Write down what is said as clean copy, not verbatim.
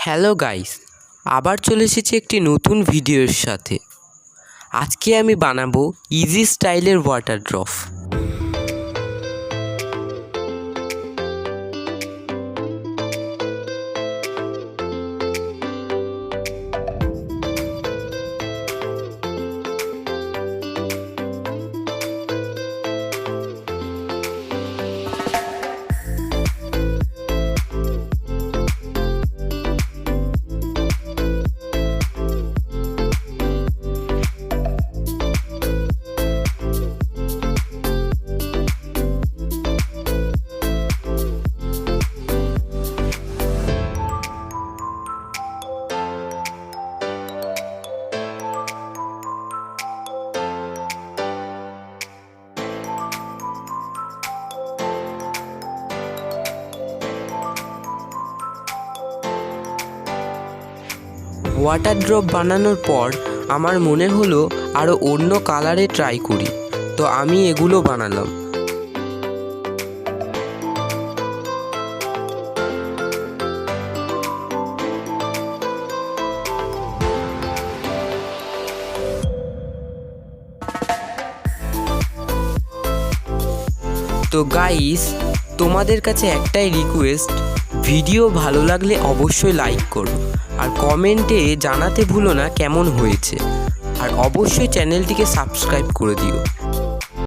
Hello guys, আবার চলে এসেছি একটি নতুন ভিডিওর সাথে। আজকে আমি বানাবো ইজি স্টাইলের ওয়াটার ড্রপ। ওয়াটার ড্রপ বানানোর পর আমার মনে হলো আরও অন্য কালারে ট্রাই করি, তো আমি এগুলো বানালাম। তো গাইস, তোমাদের কাছে একটাই রিকোয়েস্ট, ভিডিও ভালো লাগলে অবশ্যই লাইক করো আর কমেন্টে জানাতে ভুলো না কেমন হয়েছে, আর অবশ্যই চ্যানেলটিকে সাবস্ক্রাইব করে দিও।